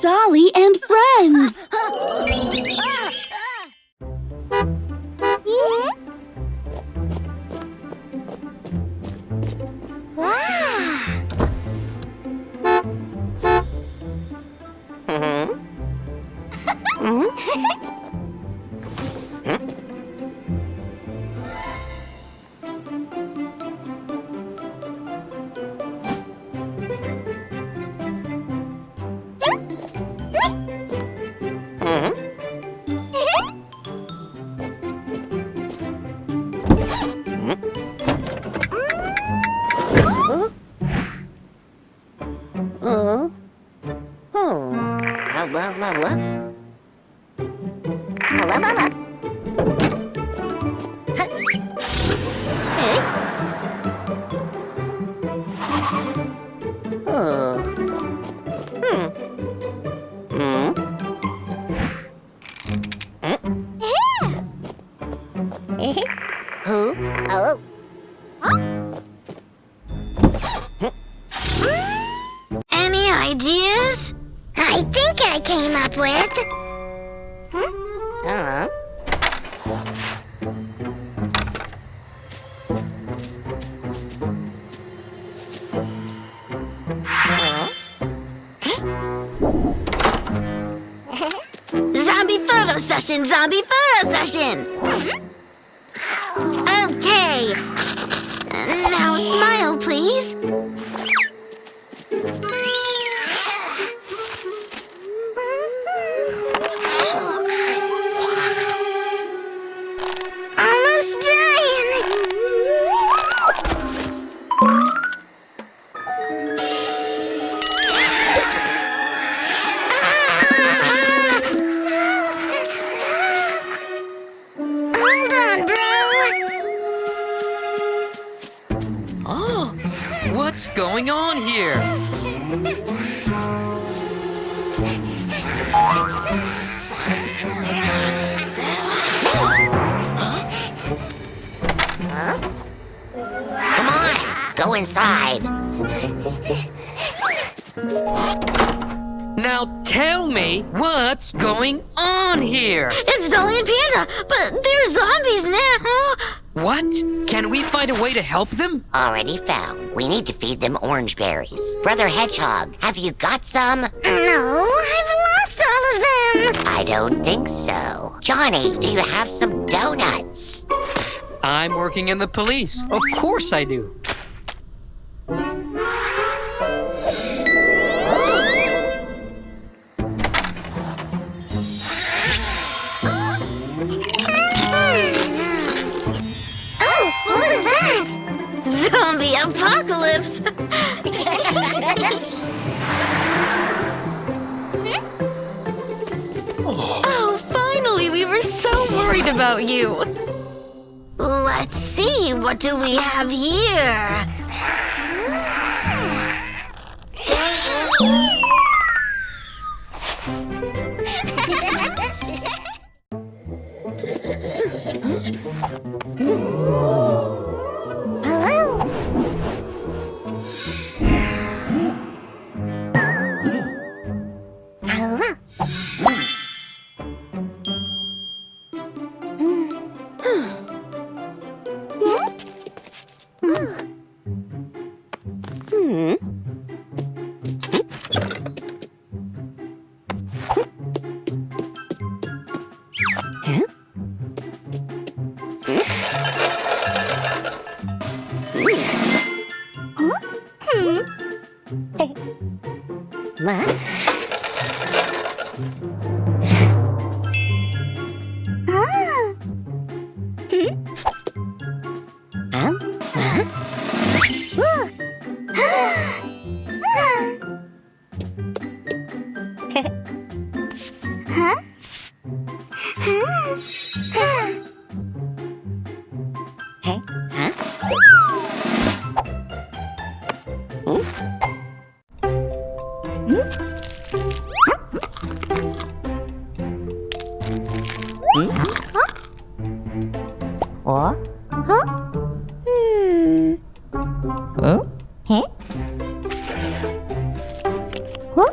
Dolly and Friends! Any ideas? I think I came up with... Zombie photo session! Zombie photo session! Okay. Now smile, please. Almost done. Hold on, bro. Oh, what's going on here? Come on, go inside. Now tell me what's going on here. It's Dolly and Panda, but they're zombies now. What? Can we find a way to help them? Already found. We need to feed them orange berries. Brother Hedgehog, have you got some? No, I've lost all of them. I don't think so. Johnny, do you have some donuts? I'm working in the police. Of course I do. Oh, what is that? Zombie apocalypse. Oh, finally! We were so worried about you! Let's see, what do we have here? Hello? Hello? What? What? Huh? Huh? Huh?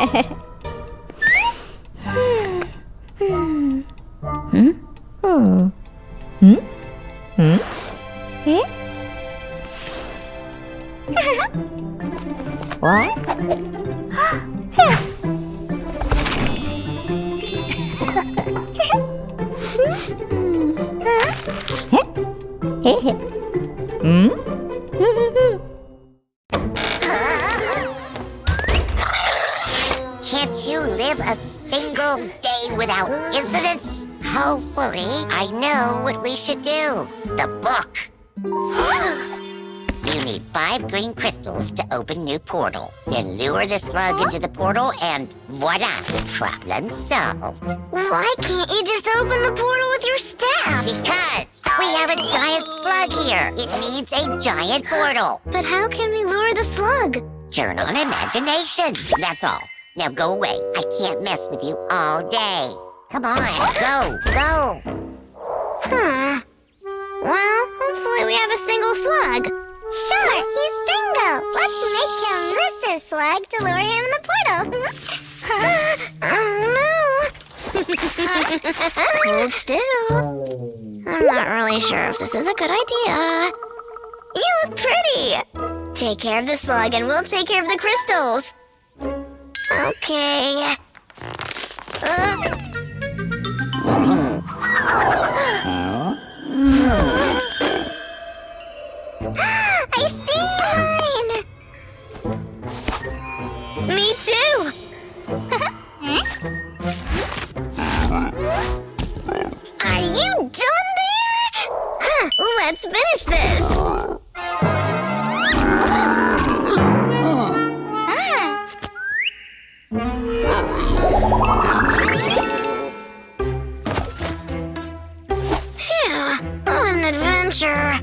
What? Can't you live a single day without incidents? Hopefully, I know what we should do. The book. You need 5 green crystals to open new portal. Then lure the slug into the portal and voila, problem solved. Why can't you just open the portal with your staff? Because we have a giant slug here. It needs a giant portal. But how can we lure the slug? Turn on imagination. That's all. Now go away. I can't mess with you all day. Come on, go. Well, hopefully we have a single slug. Sure, he's single. Let's make him miss his slug to lure him in the portal. Oh, no. Hold still. I'm not really sure if this is a good idea. You look pretty. Take care of the slug and we'll take care of the crystals. Okay. I see mine! Me too! Are you done there? Let's finish this! Yeah, an adventure!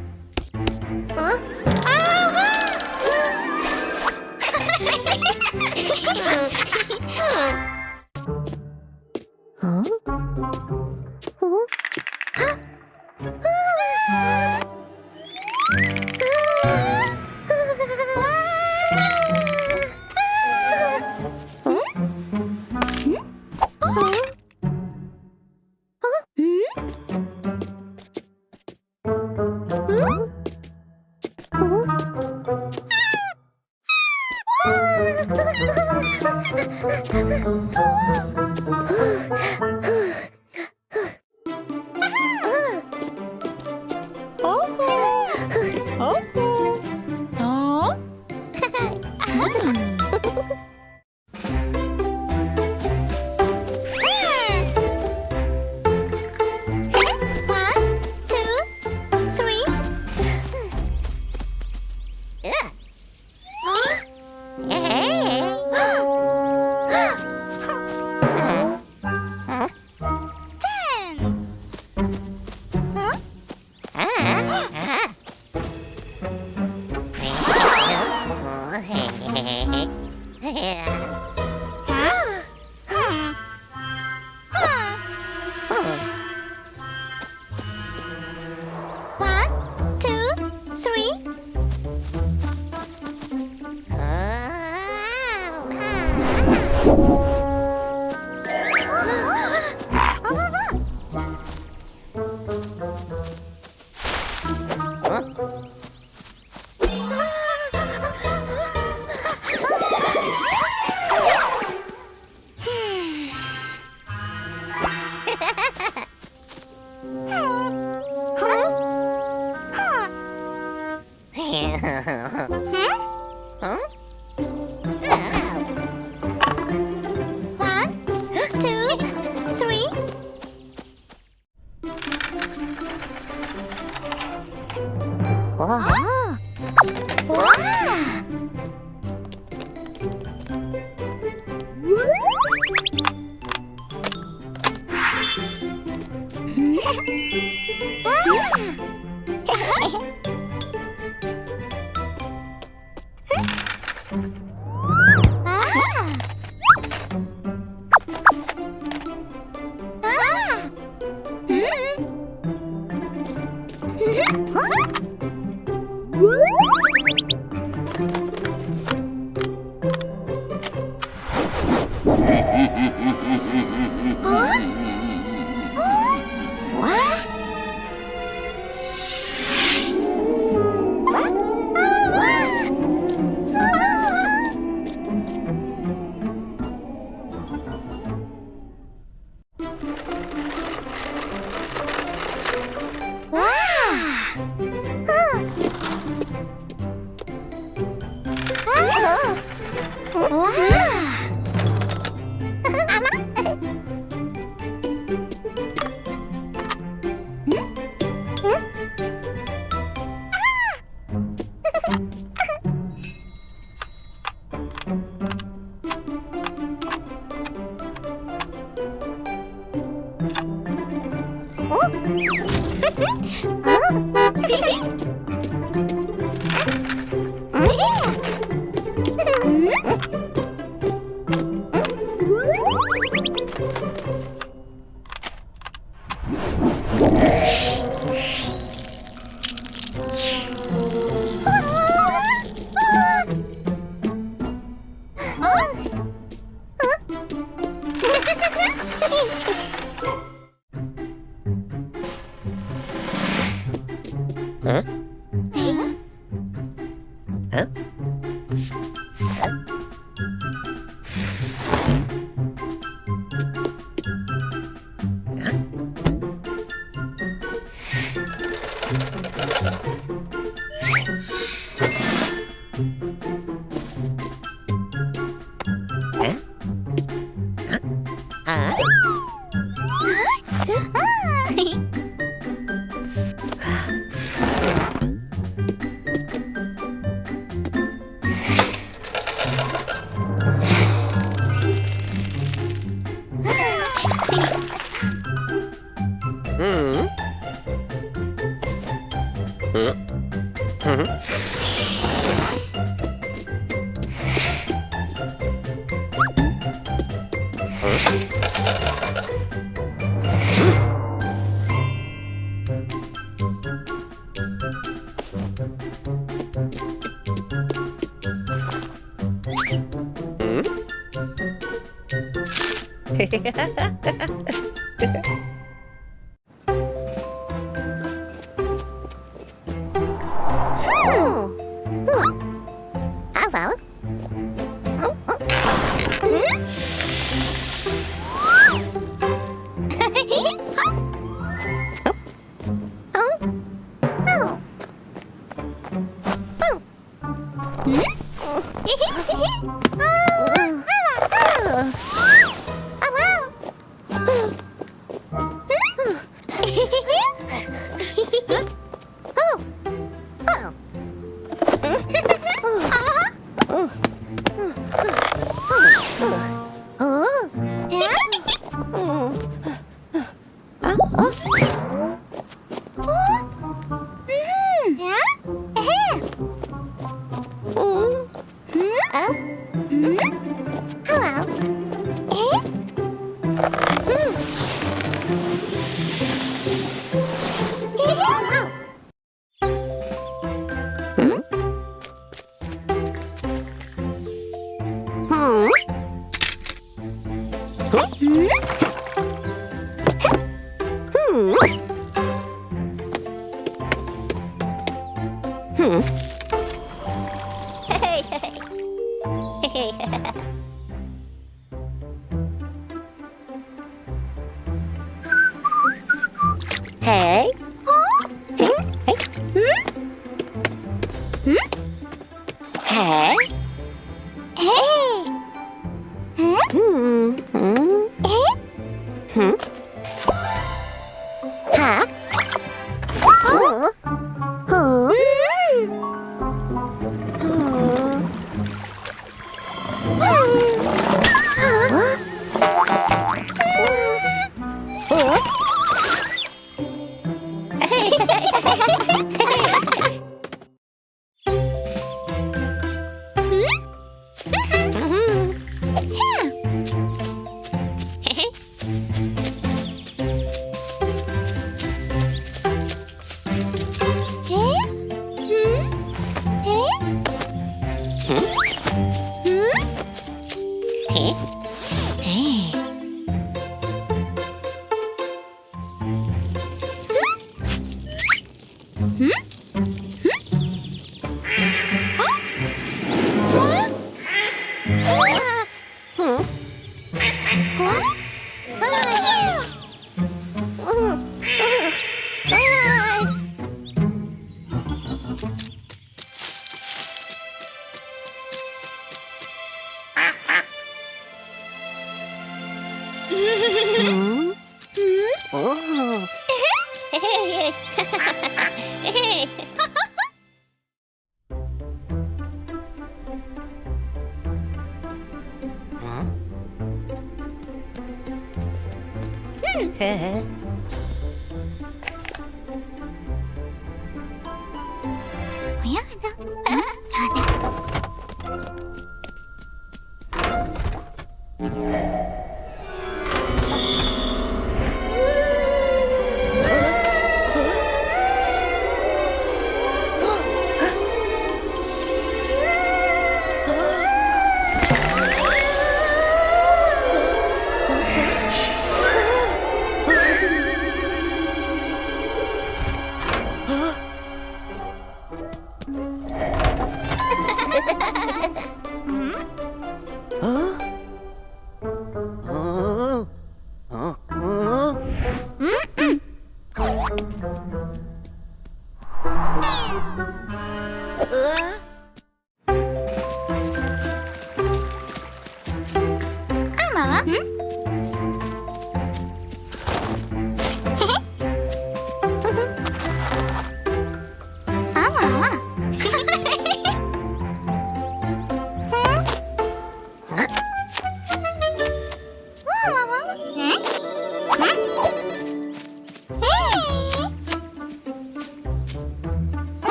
Hey. Hey.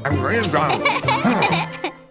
I'm really wrong.